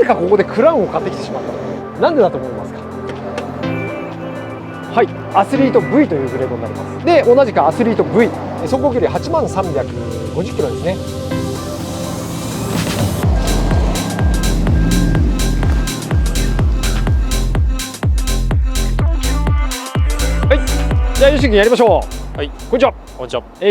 ぜかここでクラウンを買ってきてしまったの。なんでだと思いますか？はい、アスリート V というグレードになります。で、同じくアスリート V、走行距離8350キロですね。はい、じゃあよし君やりましょう。はい、こんにちは。こんにちは。今日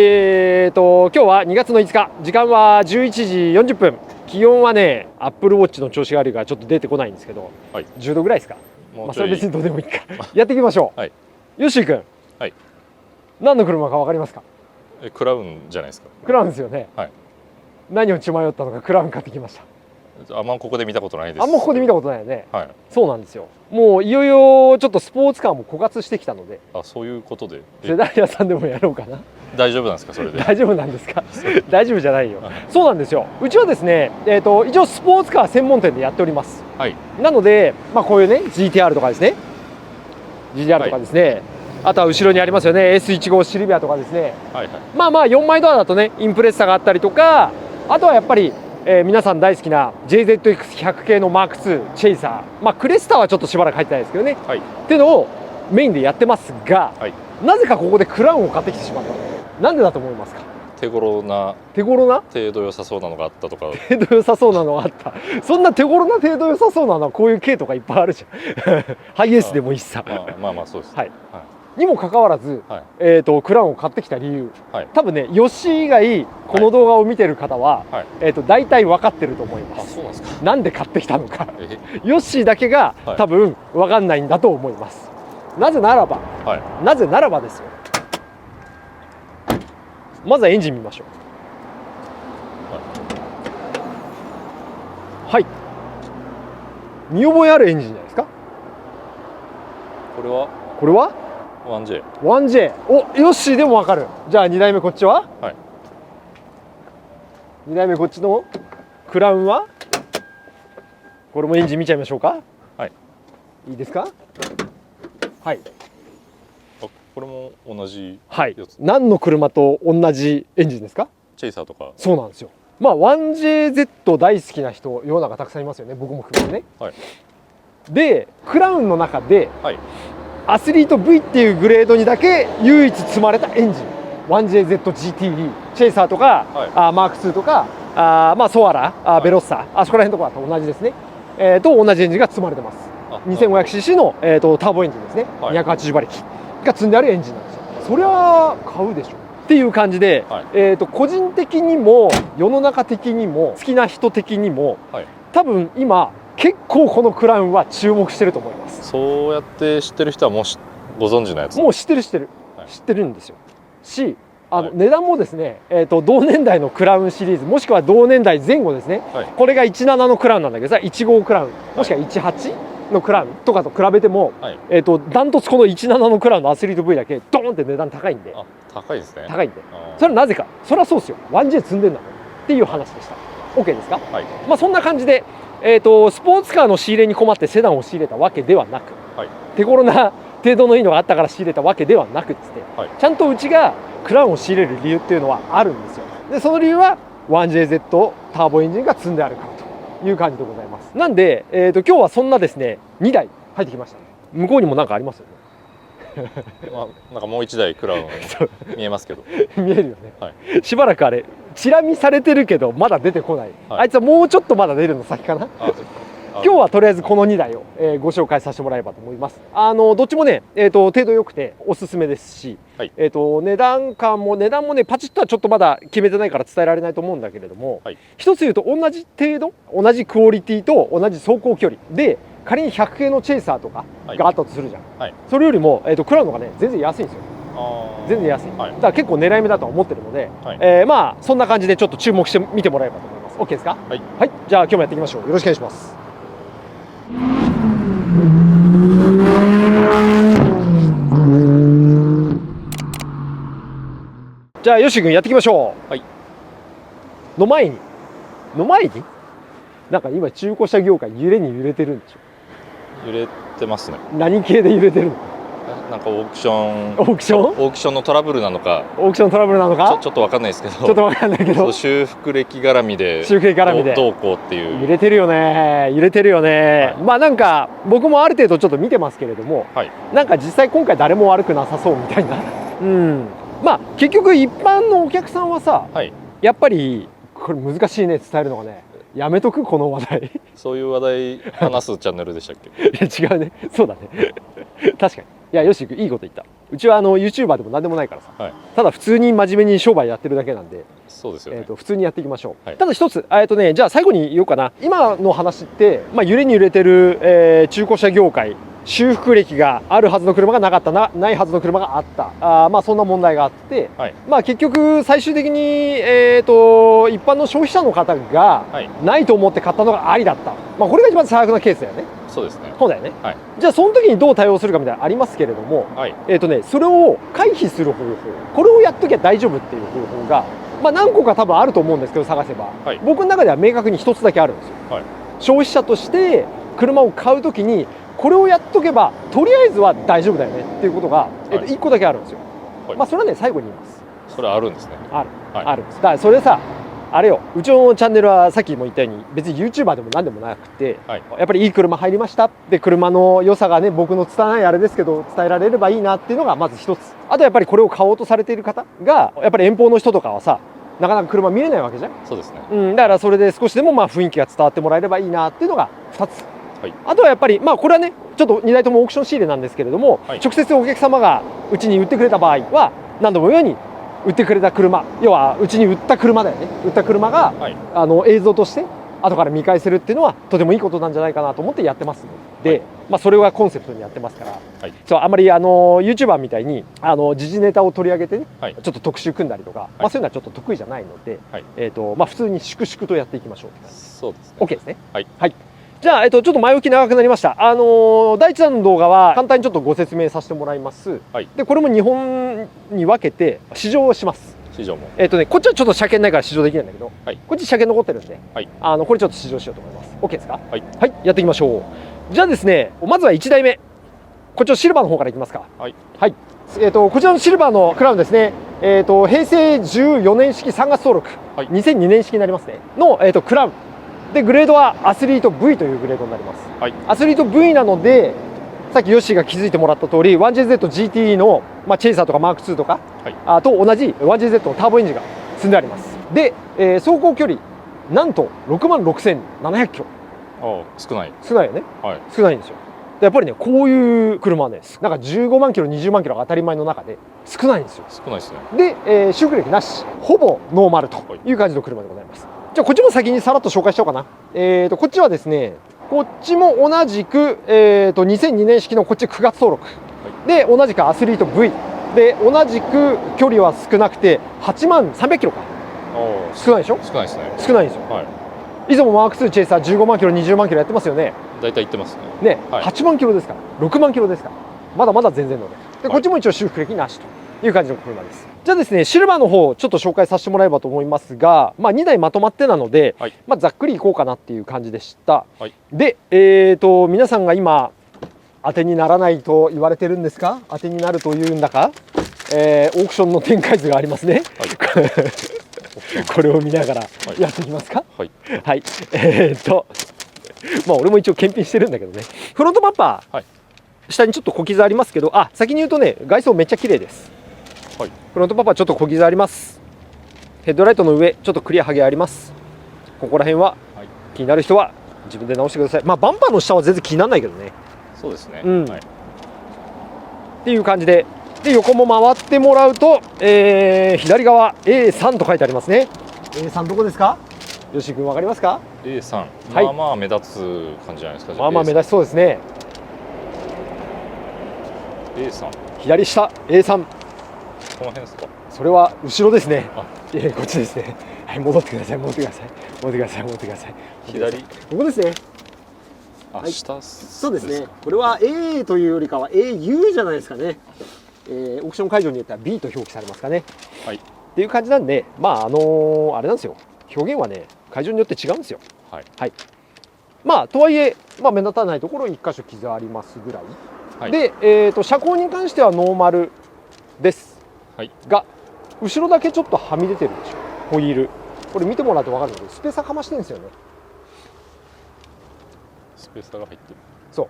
は2月の5日、時間は11時40分。気温はね、アップルウォッチの調子が悪いからちょっと出てこないんですけど、はい、10度ぐらいですか。もうまあそれ別にどうでもいいか。やっていきましょう。はい、よっしー君、はい、何の車か分かりますか？クラウンじゃないですか。クラウンですよね。はい。何を血迷ったのかクラウン買ってきました。あんまここで見たことないです。あんまここで見たことないよね。はい。そうなんですよ。もういよいよちょっとスポーツカーも枯渇してきたので、あ、そういうことで。セダン屋さんでもやろうかな。大丈夫なんですか、それで。大丈夫なんですか？大丈夫じゃないよ。そうなんですよ。うちはですね、一応スポーツカー専門店でやっております。はい。なので、まあこういうね GTR とかですね、GTR とかですね、はい、あとは後ろにありますよね S15 シルビアとかですね。はいはい。まあ4枚ドアだとねインプレッサがあったりとか、あとはやっぱり、皆さん大好きな JZX100 系のマーク2チェイサー、まあクレスターはちょっとしばらく入ってないですけどね。はい。っていうのをメインでやってますが、はい、なぜかここでクラウンを買ってきてしまったの。なんでだと思いますか？手頃な程度良さそうなのがあったとか。程度良さそうなのがあった。そんな手頃な程度良さそうなのはこういう系とかいっぱいあるじゃん。ハイエースでもいいしさ。まあそうです。はい。にもかかわらず、はい、クラウンを買ってきた理由、はい、多分ねヨッシー以外この動画を見てる方は、はい、大体分かってると思います。あ、そうなんですか。なんで買ってきたのか、ヨッシーだけが、はい、多分分かんないんだと思います。なぜならば、はい、なぜならばですよ。まずはエンジン見ましょう。はい、見覚えあるエンジンじゃないですか。これは 1J。お、ヨッシーでもわかる。じゃあ2台目こっちは、はい、2台目こっちのクラウンは、これもエンジン見ちゃいましょうか。はい、いいですか。はい、これも同じ。はい、何の車と同じエンジンですか？チェイサーとか。そうなんですよ。まあ 1JZ 大好きな人世の中たくさんいますよね。僕も含めね。はい、でクラウンの中で、はい、アスリート V っていうグレードにだけ唯一積まれたエンジン 1JZGT チェイサーとか、はい、マーク2とかまあソアラベロッサ、あそこら辺とかと同じですね、と同じエンジンが積まれてます。 2500cc の、ターボエンジンですね、はい、280馬力が積んであるエンジンなんですよ。そりゃ買うでしょっていう感じで、はい、個人的にも世の中的にも好きな人的にも、はい、多分今結構このクラウンは注目してると思います。そうやって知ってる人はもうご存知のやつ。もう知ってる、はい、知ってるんですよ。し、はい、値段もですね、同年代のクラウンシリーズもしくは同年代前後ですね、はい、これが17のクラウンなんだけどさ、15クラウンもしくは18のクラウンとかと比べても、はい、ダントツこの17のクラウンのアスリート V だけドーンって値段高いんで。あ、高いですね。高いんで。それはなぜか。それはそうですよ。1J 積んでんだもんっていう話でした。OK ですか？はい。まあそんな感じで、スポーツカーの仕入れに困ってセダンを仕入れたわけではなく、はい、手頃な程度のいいのがあったから仕入れたわけではなくですね、はい、ちゃんとうちがクラウンを仕入れる理由っていうのはあるんですよ。でその理由は 1JZ ターボエンジンが積んであるからという感じでございます。なんで、今日はそんなですね2台入ってきました。向こうにも何かありますよね。まあ、なんかもう1台クラウン見えますけど見えるよね、はい、しばらくあれチラ見されてるけどまだ出てこない、はい、あいつはもうちょっとまだ出るの先かな。今日はとりあえずこの2台を、ご紹介させてもらえればと思います。どっちもね、程度良くておすすめですし、はい、値段もねパチッとはちょっとまだ決めてないから伝えられないと思うんだけれども、はい、一つ言うと同じ程度同じクオリティと同じ走行距離で仮に100系のチェイサーとかがあったとするじゃん、はい、それよりも、クラウンの方がね全然安いんですよ。全然安い、はい、だから結構狙い目だとは思ってるので、はい、まあそんな感じでちょっと注目してみてもらえればと思います。 OK ですか？はい、はい、じゃあ今日もやっていきましょう。よろしくお願いします。じゃあよし君やっていきましょう。はい、の前になんか今中古車業界揺れに揺れてるんでしょ。揺れてますね。何系で揺れてるの？なんかオークションオークションオークションのトラブルなのかオークショントラブルなのかちょっと分かんないですけど、ちょっとわかんないけどそう修復歴絡みで修復歴絡みでどうこうっていう揺れてるよね揺れてるよね、はいまあなんか僕もある程度ちょっと見てますけれども、はいなんか実際今回誰も悪くなさそうみたいなうんまあ結局一般のお客さんはさはいやっぱりこれ難しいね伝えるのがねやめとくこの話題そういう話題話すチャンネルでしたっけいや違うねそうだね確かにいやよしいいこと言ったうちはYouTuber でも何でもないからさ、はいただ普通に真面目に商売やってるだけなんで、そうですよね、普通にやっていきましょう、はいただ一つじゃあ最後に言おうかな今の話って、まあ、揺れに揺れてる、中古車業界修復歴があるはずの車がなかったないはずの車があったまあそんな問題があって、はいまあ結局最終的に、一般の消費者の方がはいないと思って買ったのがありだった、まあ、これが一番最悪なケースだよねそうですねそうだよね、はいじゃあその時にどう対応するかみたいなのありますけれどもはいそれを回避する方法これをやっときゃ大丈夫っていう方法が、まあ、何個か多分あると思うんですけど探せば、はい僕の中では明確に一つだけあるんですよ、はい消費者として車を買う時にこれをやっとけばとりあえずは大丈夫だよねっていうことが、はい1個だけあるんですよ、はいまあそれはね最後に言いますそれあるんですねある、はいあるんですだからそれさあれようちのチャンネルはさっきも言ったように別に YouTuber でも何でもなくて、はいやっぱりいい車入りましたで車の良さがね僕の拙いあれですけど伝えられればいいなっていうのがまず一つあとやっぱりこれを買おうとされている方がやっぱり遠方の人とかはさなかなか車見れないわけじゃん、そうですねだからそれで少しでもまあ雰囲気が伝わってもらえればいいなっていうのが2つ、はいあとはやっぱりまあこれはねちょっと2台ともオークション仕入れなんですけれども、はい直接お客様がうちに売ってくれた場合は何度も言うように売ってくれた車要はうちに売った車だよね売った車がはい映像として後から見返せるっていうのはとてもいいことなんじゃないかなと思ってやってますので、はいまあ、それはコンセプトにやってますから、はいそうあんまりYouTuber みたいに時事ネタを取り上げてね、はいちょっと特集組んだりとか、まあ、そういうのはちょっと得意じゃないので、はいまあ、普通に粛々とやっていきましょうって感じそうですね OK ですね。はいじゃあ、ちょっと前置き長くなりました。第一弾の動画は簡単にちょっとご説明させてもらいます。はいで、これも2本に分けて試乗をします。市場もこっちはちょっと車検ないから試乗できないんだけど、はいこっち車検残ってるんで、はいこれちょっと試乗しようと思います。OK ですか？はいはい、やっていきましょう。じゃあですね、まずは1台目。こっちのシルバーの方からいきますか。はいはい。こちらのシルバーのクラウンですね。平成14年式3月登録、はい2002年式になりますね。のクラウン。でグレードはアスリート V というグレードになります、はいアスリート V なのでさっきヨッシーが気づいてもらった通り 1JZGT の、まあ、チェイサーとかマーク2とか、はいと同じ 1JZ のターボエンジンが積んでありますで、走行距離なんと6万6700キロ少ない少ないよね、はい少ないんですよでやっぱりねこういう車はねなんか15万キロ20万キロが当たり前の中で少ないんですよ少ないですねで、修復歴なしほぼノーマルという感じの車でございますじゃあこっちも先にさらっと紹介しようかなこっちはですねこっちも同じく、2002年式のこっち9月登録、で同じくアスリート V で同じく距離は少なくて8万300キロか少ないでしょ少ないですね少ないんですよ、いつもマーク2チェイサー15万キロ20万キロやってますよね大体行ってますね8万キロですから6万キロですからまだまだ全然のでこっちも一応修復歴なしという感じの車ですじゃあですねシルバーの方ちょっと紹介させてもらえればと思いますが、まあ、2台まとまってなので、まあ、ざっくりいこうかなっていう感じでした、で、皆さんが今当てにならないと言われてるんですか当てになるというんだか、オークションの展開図がありますね、これを見ながらやっていきますかはい、まあ俺も一応検品してるんだけどねフロントバンパー、下にちょっと小傷ありますけど先に言うとね外装めっちゃ綺麗です、フロントバンパーちょっと小傷ありますヘッドライトの上ちょっとクリアハゲありますここら辺は、気になる人は自分で直してくださいまあバンパーの下は全然気にならないけどねそうですね、っていう感じで横も回ってもらうと、左側 A3 と書いてありますね A3 どこですか吉井君分かりますか A3 まあまあ目立つ感じじゃないですかまあまあ目立ちそうですね A3 左下 A3 この辺ですかそれは後ろですねこっちですねはい戻ってください戻ってください戻ってください戻ってください左ここですね下そうですねこれは A というよりかは AU じゃないですかねオークション会場によっては B と表記されますかねっていう感じなんでまああれなんですよ表現はね会場によって違うんですよまあとはいえ、まあ、目立たないところ1箇所傷ありますぐらいはい、で、車高に関してはノーマルです、はい、が後ろだけちょっとはみ出てるでしょ、ホイール。これ見てもらうと分かるんだけどスペーサーかましてるんですよね。スペーサーが入ってる。そう、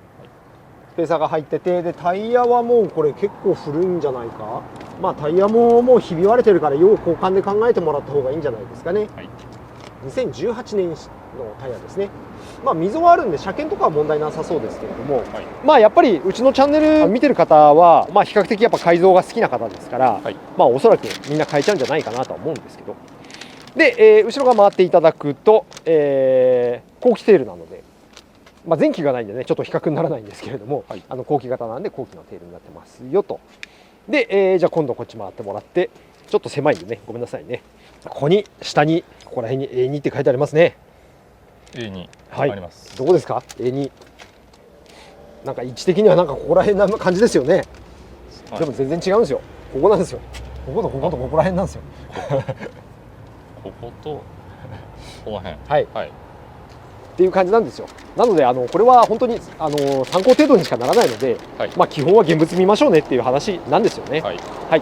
スペーサーが入ってて、でタイヤはもうこれ結構古いんじゃないか。まあタイヤももうひび割れてるから要交換で考えてもらった方がいいんじゃないですかね。はい、2018年のタイヤですね。まあ溝はあるんで車検とかは問題なさそうですけれども、はい、まあやっぱりうちのチャンネル見てる方はまあ比較的やっぱ改造が好きな方ですから、はい、まあおそらくみんな変えちゃうんじゃないかなとは思うんですけど、で、後ろが回っていただくと、後期テールなので、まあ、前期がないんでねちょっと比較にならないんですけれども、はい、後期型なんで後期のテールになってますよと。で、じゃあ今度こっち回ってもらって、ちょっと狭いんでねごめんなさいね。ここに下にここら辺に A2 って書いてありますね。 A2、はい、あります。どこですか A2。 なんか位置的にはなんかここら辺な感じですよね、はい、でも全然違うんですよ。ここなんですよ。こことこことここら辺なんですよ。こことこの辺、はい、はい、っていう感じなんですよ。なのでこれは本当に参考程度にしかならないので、はい、まあ基本は現物見ましょうねっていう話なんですよね。はい、はい、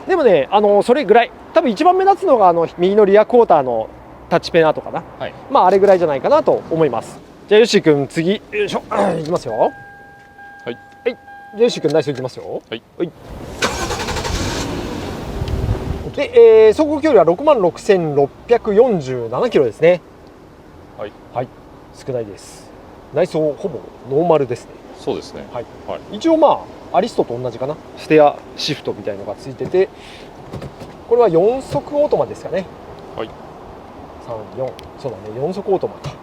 でもねそれぐらい多分一番目立つのが右のリアクォーターのタッチペンアートかな、はい、まああれぐらいじゃないかなと思います。じゃあヨッシー君次よいしょいきますよ。はい、はい、じゃあヨッシー君ナイスいきますよ。はい、はい、で、走行距離は66,647キロですね。はい、はい、少ないです。内装ほぼノーマルですね。そうですね。はい、はい、一応まあアリストと同じかな、ステアシフトみたいのがついてて、これは4速オートマですかね。はい、3、4、そうだね、4速オートマか。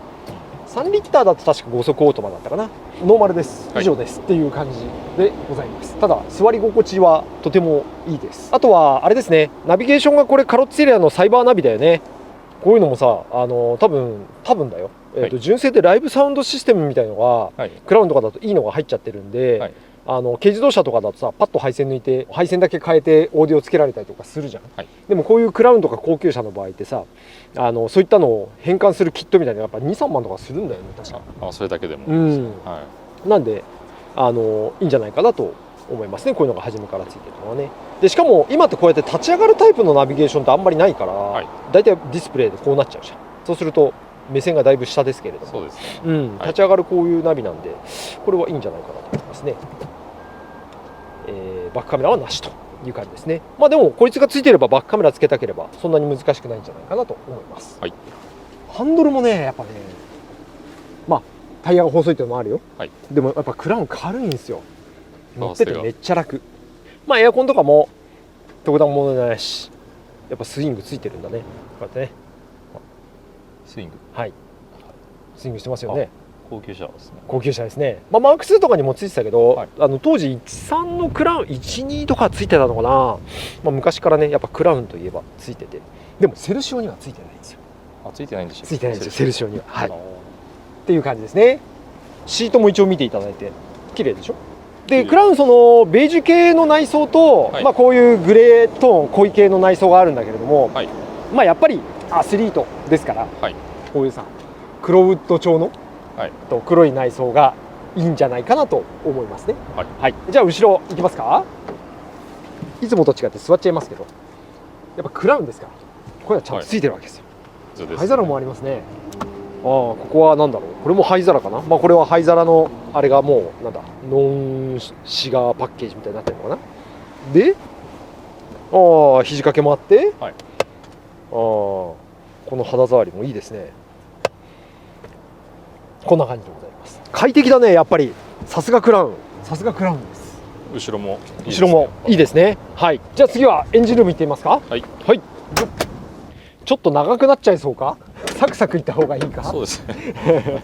3リッターだと確か5速オートマだったかな。ノーマルです、以上です、っていう感じでございます。ただ座り心地はとてもいいです。あとはあれですね、ナビゲーションがこれカロッツェリアのサイバーナビだよね。こういうのもさ多分だよ、純正でライブサウンドシステムみたいのが、はい、クラウンとかだといいのが入っちゃってるんで、はい、軽自動車とかだとさパッと配線抜いて配線だけ変えてオーディオつけられたりとかするじゃん、はい、でもこういうクラウンとか高級車の場合ってさそういったのを変換するキットみたいなのがやっぱ 2,3 万とかするんだよね確か。それだけでも、はい、なんでいいんじゃないかなと思いますね、こういうのが初めからついてるのはね。でしかも今ってこうやって立ち上がるタイプのナビゲーションってあんまりないから、はい、だいたいディスプレイでこうなっちゃうじゃん。そうすると目線がだいぶ下ですけれども、そうですね、立ち上がるこういうナビなんでこれはいいんじゃないかなと思いますね。バックカメラはなしという感じですね。まあでもこいつがついてればバックカメラつけたければそんなに難しくないんじゃないかなと思います。はい、ハンドルもねやっぱね、まあタイヤが細いっていうのもあるよ、はい、でもやっぱクラウン軽いんですよ。乗っててめっちゃ楽。まあエアコンとかも特段問題ないし、やっぱスイングついてるんだね。こうやってね、スイング、はい、スイングしてますよね。高級車ですね。高級車ですね。まあマーク2とかにもついてたけど、はい、当時13のクラウン12とかついてたのかな。まあ昔からねやっぱクラウンといえばついてて、でもセルシオにはついてないんですよ。ついてないんでしょ。ついてないんですよセルシオには。はい。っていう感じですね。シートも一応見ていただいて綺麗でしょ。でクラウンそのベージュ系の内装と、はい、まあこういうグレートーン濃い系の内装があるんだけれども、はい、まあやっぱりアスリートですから、はい、こういうさ黒ウッド調の、はい、と黒い内装がいいんじゃないかなと思いますね。はい、はい、じゃあ後ろ行きますか。いつもと違って座っちゃいますけどやっぱクラウンですからこれはちゃんとついてるわけですよ。はい、灰皿もありますね。ここは何だろう、これも灰皿かな。まあこれは灰皿のあれがもうなんだノンシガーパッケージみたいになってるのかな。で肘掛けもあって、はい、この肌触りもいいですね。こんな感じでございます。快適だねやっぱり。さすがクラウン、さすがクラウンです。後ろもいいですね。後ろもいいですね。はい、じゃあ次はエンジンルーム行ってみますか。はい、はい、ちょっと長くなっちゃいそうか。サクサクいった方がいいか。そうですね。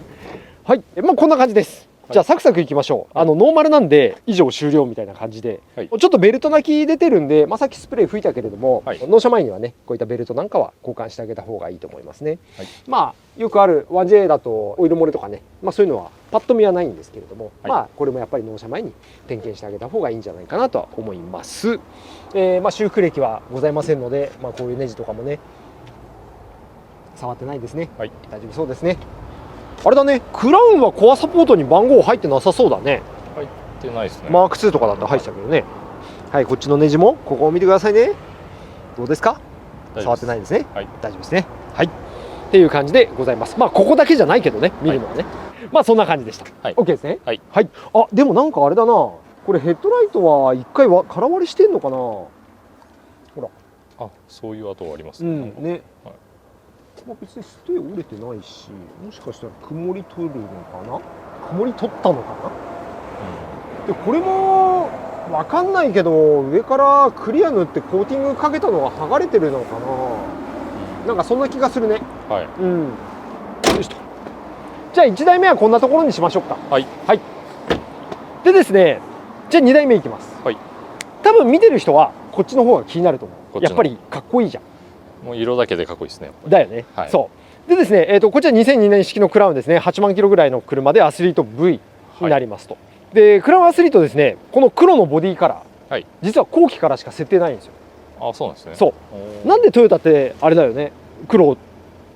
はい、まあこんな感じです。じゃあサクサクいきましょう。ノーマルなんで以上終了みたいな感じで、はい、ちょっとベルト泣き出てるんで、まあ、さっきスプレー吹いたけれども、はい、納車前にはねこういったベルトなんかは交換してあげた方がいいと思いますね。はい、まあよくある 1J だとオイル漏れとかね、まあ、そういうのはパッと見はないんですけれども、はい、まあこれもやっぱり納車前に点検してあげた方がいいんじゃないかなとは思います。まあ修復歴はございませんので、まあ、こういうネジとかもね触ってないですね。はい、大丈夫そうですね。あれだね、クラウンはコアサポートに番号入ってなさそうだね。はい、てないですね。マーク2とかだったら入ってたけどね。はい、こっちのネジもここを見てくださいね。どうですか？触ってないですね。はい、大丈夫ですね。はい、っていう感じでございます。まあここだけじゃないけどね、見るのはね、まあそんな感じでした。はい、 OK ですね。はい、はい。あ、でもなんかあれだな、これヘッドライトは一回は空割りしてんのかな。ほら、あ、そういう跡はありますうね。んね、はい、まあ、別にステー折れてないし、もしかしたら曇り取るのかな、曇り取ったのかな。でこれも分かんないけど、上からクリア塗ってコーティングかけたのが剥がれてるのかな、なんかそんな気がするね。はい、うん、よしと。じゃあ1台目はこんなところにしましょうか。はい、はい。でですね、じゃあ2台目いきます。はい。多分見てる人はこっちの方が気になると思う。やっぱりかっこいいじゃん。もう色だけでかっこいいですね。だよね。はい、そうでですね、こちら2002年式のクラウンですね。8万キロぐらいの車でアスリート V になりますと。はい、でクラウンアスリートですね、この黒のボディカラー、はい、実は後期からしか設定ないんですよ。あ、そうなんですね。そうなんでトヨタってあれだよね、黒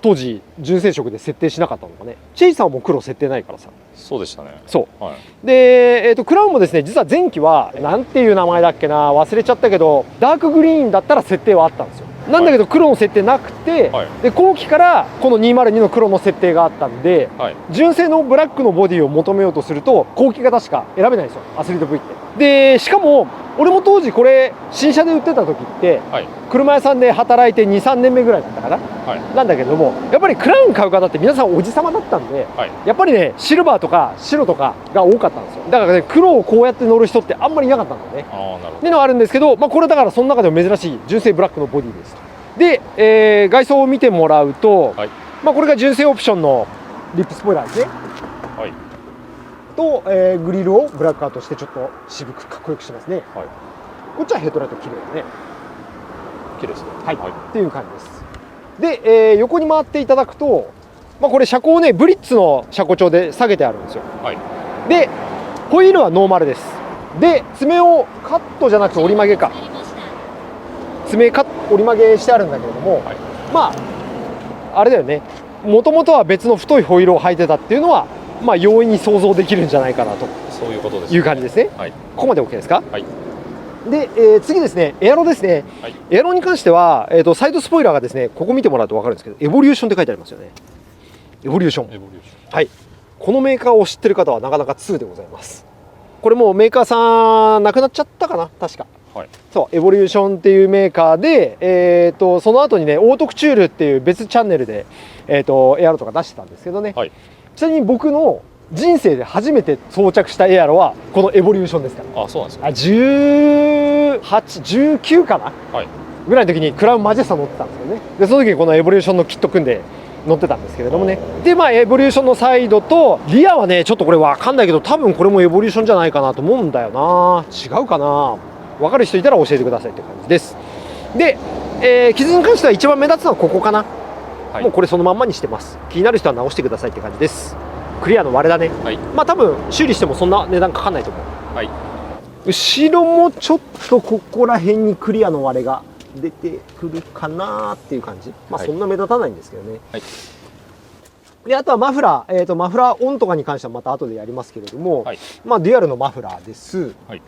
当時純正色で設定しなかったのかね。チェイサーも黒設定ないからさ。そうでしたね。そう、はい、で、クラウンもですね、実は前期はなんていう名前だっけな、忘れちゃったけど、ダークグリーンだったら設定はあったんですよ。なんだけど黒の設定なくて、はい、で後期からこの202の黒の設定があったんで、はい、純正のブラックのボディを求めようとすると後期型しか選べないんですよ、アスリート V って。でしかも俺も当時これ新車で売ってた時って、はい、車屋さんで働いて 2,3 年目ぐらいだったかな、はい、なんだけども、やっぱりクラウン買う方って皆さんおじさまだったんで、はい、やっぱりねシルバーとか白とかが多かったんですよ。だからね黒をこうやって乗る人ってあんまりいなかったんだよね。っていうのはあるんですけど、まあ、これだからその中でも珍しい純正ブラックのボディです。で、外装を見てもらうと、はい、まあ、これが純正オプションのリップスポイラーですね。はい、と、グリルをブラックアウトしてちょっと渋くかっこよくしてますね。はい、こっちはヘッドライト綺麗だね。綺麗ですね。はい、はい、っていう感じです。で、横に回っていただくと、まあ、これ車高をねブリッツの車高調で下げてあるんですよ。はい、でホイールはノーマルです。で爪をカットじゃなくて折り曲げか、爪折り曲げしてあるんだけれども、はい、まああれだよね、もともとは別の太いホイールを履いてたっていうのは、まあ容易に想像できるんじゃないかなと、そういうことです、いう感じですね。はい、ここまで OK ですか。はい、で、次ですね、エアロですね。はい、エアロに関しては、サイドスポイラーがですね、ここ見てもらうと分かるんですけど、エボリューションって書いてありますよね。エボリューション。はい、このメーカーを知ってる方はなかなか2でございます。これもうメーカーさんなくなっちゃったかな、確か。はい、そうエボリューションっていうメーカーで、その後にねオートクチュールっていう別チャンネルで、エアロとか出してたんですけどね、はい、ちなみに僕の人生で初めて装着したエアロはこのエボリューションですから。あ、そうなんですか。18、19かな、はい、ぐらいの時にクラウンマジェスタ乗ってたんですよね。でその時にこのエボリューションのキット組んで乗ってたんですけれどもね。でまあエボリューションのサイドとリアはねちょっとこれ分かんないけど、多分これもエボリューションじゃないかなと思うんだよな。違うかな、分かる人いたら教えてくださいって感じです。で、傷に関しては一番目立つのはここかな、はい、もうこれそのまんまにしてます。気になる人は直してくださいって感じです。クリアの割れだね。はい、まあ多分修理してもそんな値段かかんないと思う。はい、後ろもちょっとここら辺にクリアの割れが出てくるかなっていう感じ。まあそんな目立たないんですけどね。はい、であとはマフラー、マフラーオンとかに関してはまた後でやりますけれども、はい、まあデュアルのマフラーです。はい、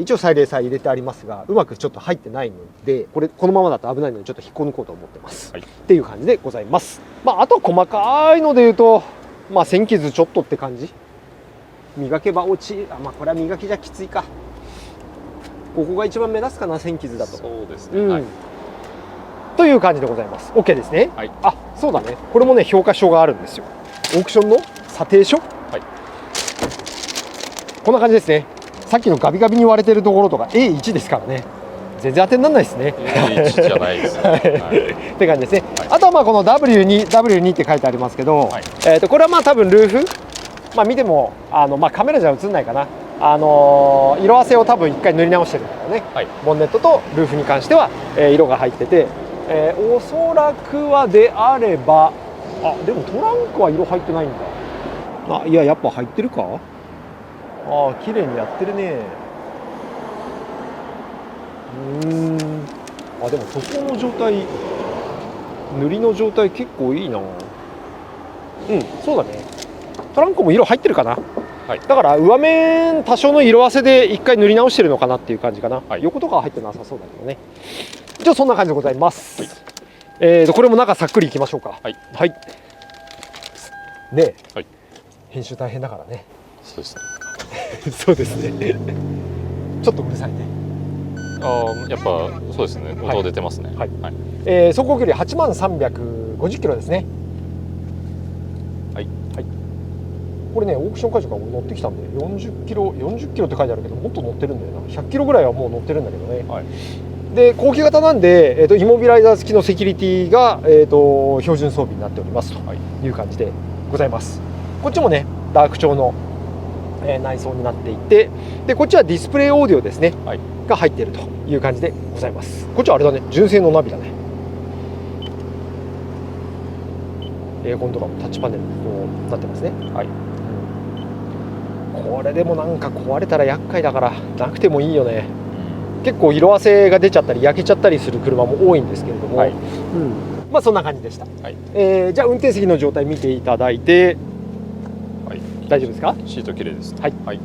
一応サイレーサー入れてありますが、うまくちょっと入ってないので、このままだと危ないのでちょっと引っこ抜こうと思ってます。はい、っていう感じでございます。まああとは細かいので言うと、まあ線傷ちょっとって感じ。磨けば落ち、まあこれは磨きじゃきついか。ここが一番目立つかな、線傷だと。そうですね。はい、という感じでございます。 OK ですね。はい、あ、そうだね、これもね評価書があるんですよ。オークションの査定書、はい、こんな感じですね。さっきのガビガビに割れてるところとか A1 ですからね、全然当てにならないですね。A1 じゃないですね。はい、って感じですね。はい、あとはまあこの W2 って書いてありますけど、はい、これはまあ多分ルーフ、まあ見てもまあカメラじゃ映んないかな、色あせを多分1回塗り直してるんだよね。はい、ボンネットとルーフに関しては、色が入ってて、おそらくはであれば、あ、でもトランクは色入ってないんだ。あ、いややっぱ入ってるか。ああ、綺麗にやってるね。あ、でも塗装の状態、塗りの状態結構いいな。うん、そうだね。トランクも色入ってるかな。はい、だから上面多少の色あせで一回塗り直してるのかなっていう感じかな、はい、横とかは入ってなさそうだけどね。じゃあそんな感じでございます、はい、これも中さっくりいきましょうか。はい、はい、ね、はい、編集大変だからね。そうですねそうですねちょっとうるさいね。やっぱそうですね、音出てますね。はい、はい、走行距離8万350キロですね。はい、はい、これねオークション会場から乗ってきたんで40キロって書いてあるけどもっと乗ってるんだよな。100キロぐらいはもう乗ってるんだけどね。はい、で後期型なんで、イモビライザー付きのセキュリティが、標準装備になっておりますという感じでございます。こっちもねダーク調の、内装になっていて、でこっちはディスプレイオーディオですね、はい、が入っているという感じでございます。こっちはあれだね、純正のナビだね。エアコンとかもタッチパネルこうなってますね。はい、これでもなんか壊れたら厄介だからなくてもいいよね。結構色あせが出ちゃったり焼けちゃったりする車も多いんですけれども、はい、まあそんな感じでした。はい、じゃあ運転席の状態見ていただいて、はい、大丈夫ですか？シート綺麗です。はい、はい、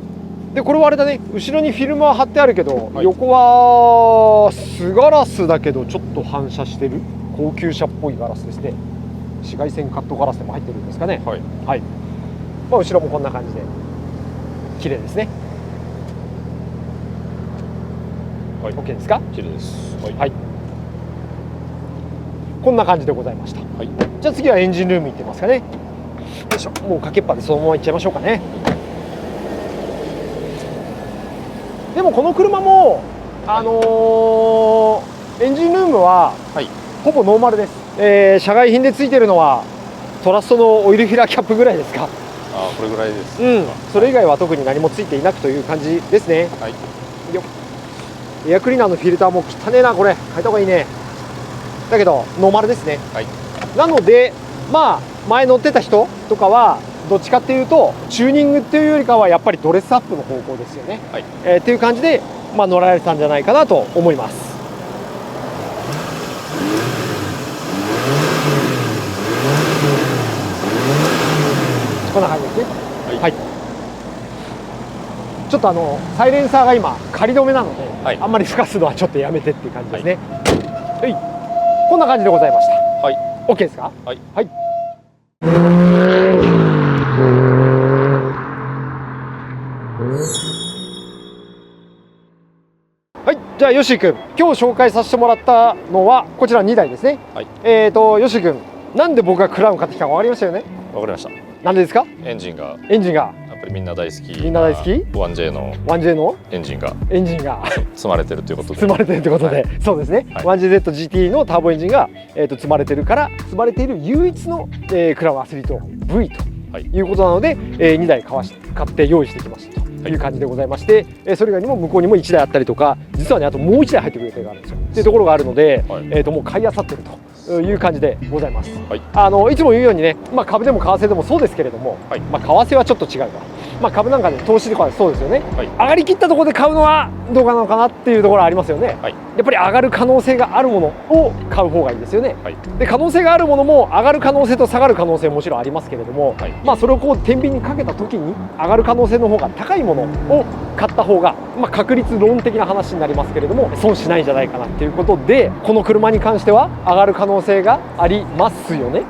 でこれはあれだね、後ろにフィルムは貼ってあるけど、はい、横は素ガラスだけどちょっと反射してる高級車っぽいガラスですね。紫外線カットガラスでも入ってるんですかね。はい、はい、まあ、後ろもこんな感じで綺麗ですね。はい、OK ですか？綺麗です。はい、はい、こんな感じでございました。はい、じゃあ次はエンジンルーム行ってますかね。よいしょ、もうかけっぱでそのまま行っちゃいましょうかね。でもこの車もエンジンルームはほぼノーマルです。社外品でついてるのはトラストのオイルフィラーキャップぐらいですか。あ、これぐらいです。それ以外は特に何もついていなくという感じですね。はい、よっ、エアクリーナーのフィルターも汚ねえな、これ変えた方がいいね。だけどノーマルですね。はい、なのでまあ前乗ってた人とかはどっちかっていうとチューニングっていうよりかはやっぱりドレスアップの方向ですよね。はい、っていう感じで、まあ、乗られてたんじゃないかなと思います。こんな感じですね。はい、はい、ちょっとサイレンサーが今仮止めなので、はい、あんまり吹かすのはちょっとやめてっていう感じですね。はい、はい、こんな感じでございました。はい、OK ですか？はい、はい、はい、じゃあヨッシー君、今日紹介させてもらったのはこちら2台ですね。はい、ヨッシー君、なんで僕がクラウン買ってきたか分かりましたよね？分かりました。なんでですか？エンジンがやっぱりみんな大好き、みんな大好き 1J のエンジンが積まれてるということで、積まれてるということで、はい、そうですね、はい、1JZGT のターボエンジンが、積まれてるから積まれている唯一の、クラウンアスリート V ということなので、2台買って用意してきましたという感じでございまして、それ以外にも向こうにも1台あったりとか、実はねあともう1台入ってくる予定があるんですよっていうところがあるので、はい、もう買い漁ってるという感じでございます。はい、いつも言うようにね、まあ、株でも為替でもそうですけれども、はい、まあ、為替はちょっと違うか、まあ、株なんかで投資とかそうですよね、はい、上がりきったところで買うのはどうなのかなっていうところありますよね。はい、やっぱり上がる可能性があるものを買う方がいいですよね。はい、で可能性があるものも上がる可能性と下がる可能性ももちろんありますけれども、はい、まあ、それをこう天秤にかけた時に上がる可能性の方が高いものを買った方が、まあ、確率論的な話になりますけれども損しないんじゃないかなっていうことで、この車に関しては上がる可能性がありますよね。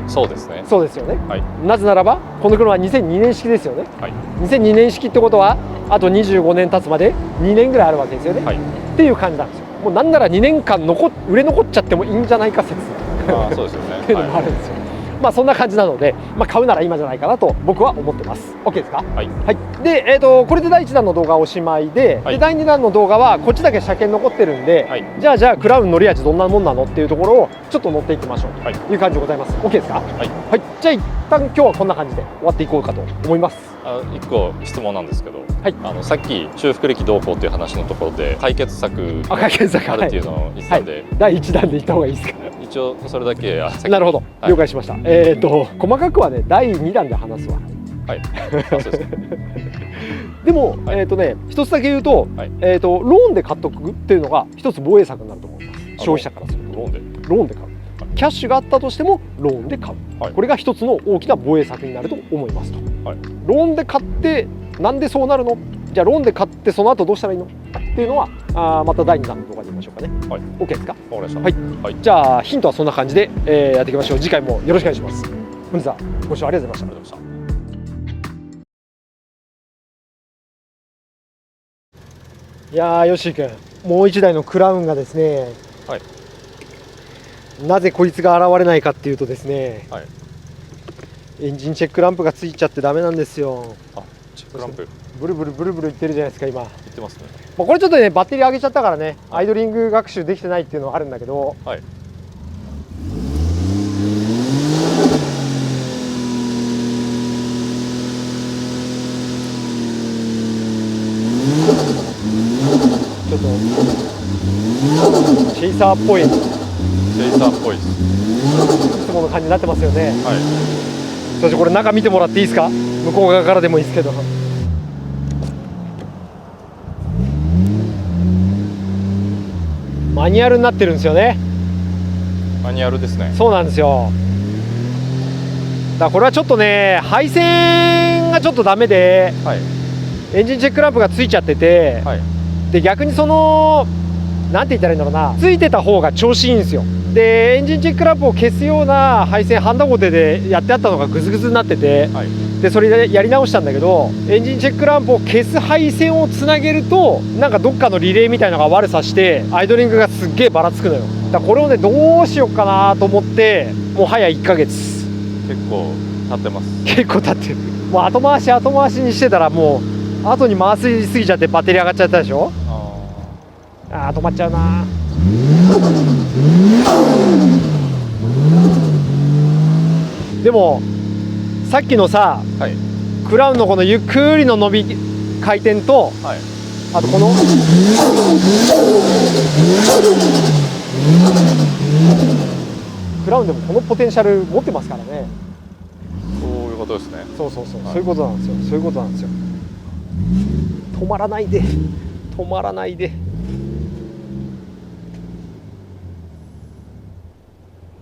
そうですね。そうですよね。はい、なぜならばこの車は2002年式ですよね。はい、2002年式ってことはあと25年経つまで2年ぐらいあるわけですよね。はい、っていう感じなんですよ。もうなんなら2年間売れ残っちゃってもいいんじゃないか説そうですよねっていうのもあるんですよ。はい、まあそんな感じなので、まあ、買うなら今じゃないかなと僕は思ってます。 OK ですか？はい、はい、で、これで第1弾の動画はおしまいで、はい、で第2弾の動画はこっちだけ車検残ってるんで、はい、じゃあクラウン乗り味どんなもんなのっていうところをちょっと乗っていきましょうという感じでございます。 OK ですか？はい、はい、じゃあ一旦今日はこんな感じで終わっていこうかと思います。1個質問なんですけど、はい、さっき修復歴どうこうっていう話のところで解決策あるっていうのを言ってたんで、はいはい、第1弾で言った方がいいですか？一応それだけなるほど、はい、了解しました。細かくはね第2弾で話すわ。はい、そうですねでも、はい、一つだけ言うと、はい、ローンで買っとくっていうのが一つ防衛策になると思います。消費者からするとローンで買う、キャッシュがあったとしてもローンで買う、はい、これが一つの大きな防衛策になると思いますと、はい、ローンで買ってなんでそうなるの、じゃあローンで買ってその後どうしたらいいのっていうのはまた第2弾の動画で言いましょうかね。はい、OK ですか。わかりました。はい、はい、じゃあヒントはそんな感じで、やっていきましょう。次回もよろしくお願いします。本日はご視聴ありがとうございました。いやー、ヨッシー君、もう1台のクラウンがですね、はい、なぜこいつが現れないかっていうとですね、はい、エンジンチェックランプがついちゃってダメなんですよ。あ、チェックランプブルブルブルブルいってるじゃないですか今。いってますね。これちょっとねバッテリー上げちゃったからね、アイドリング学習できてないっていうのはあるんだけど、はい、ちょっとシェイサーっぽい、シェイサーっぽいです。いつもの感じになってますよね。はい、そしてこれ中見てもらっていいですか。向こう側からでもいいですけど、マニュアルになってるんですよね。マニュアルですね。そうなんですよ。だからこれはちょっとね、配線がちょっとダメで、はい、エンジンチェックランプがついちゃってて、はい、で逆にそのなんて言ったらいいんだろうな、ついてた方が調子いいんですよ。でエンジンチェックランプを消すような配線ハンダゴテでやってあったのがグズグズになってて、はい、でそれでやり直したんだけど、エンジンチェックランプを消す配線をつなげるとなんかどっかのリレーみたいなのが悪さしてアイドリングがすっげえばらつくのよ。だからこれをねどうしようかなと思って、もう早1ヶ月結構経ってます。結構経ってる。もう後回しにしてたらもう後に回しすぎちゃってバッテリー上がっちゃったでしょ。あー止まっちゃうな。でもさっきのさ、はい、クラウンのこのゆっくりの伸び回転と、はい、あとこのクラウンでもこのポテンシャル持ってますからね。そういうことですね。そうそうそう、はい、そういうことなんですよ。そういうことなんですよ。止まらないで、止まらないで。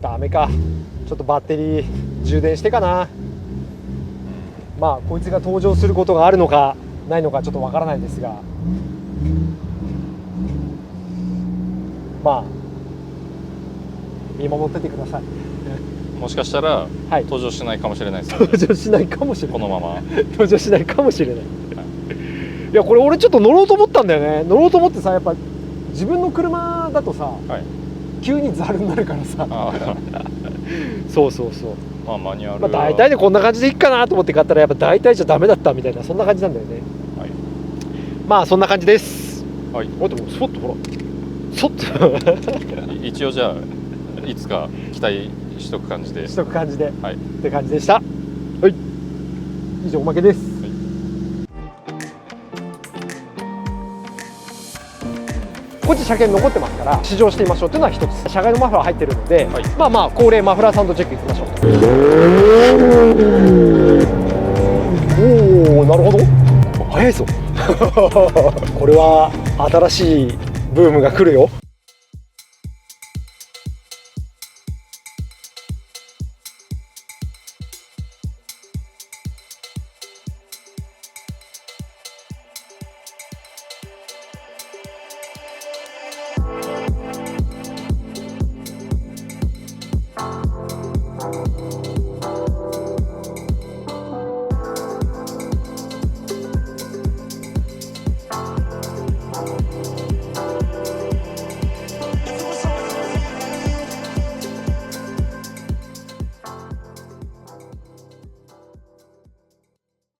ダメか。ちょっとバッテリー充電してかな。まあこいつが登場することがあるのかないのかちょっとわからないですが、まあ見守っててください。もしかしたら、はい、登場しないかもしれないです、ね、登場しないかもしれない。このまま登場しないかもしれない。いやこれ俺ちょっと乗ろうと思ったんだよね。乗ろうと思ってさ、やっぱ自分の車だとさ、はい、急にザルになるからさ。そうそうそう。まあマニュアルまあ大体でこんな感じでいいかなと思って買ったらやっぱ大体じゃダメだったみたいな、そんな感じなんだよね。はい、まあそんな感じです。はい。あでもそっとほら、そっと一応じゃあいつか期待しとく感じで。しとく感じで。はい。って感じでした。はい。以上おまけです。こっち車検残ってますから試乗してみましょうというのは一つ。車外のマフラー入ってるので、はい、まあまあ恒例マフラーサウンドチェックいきましょう。おお、なるほど、早いぞこれは新しいブームが来るよ。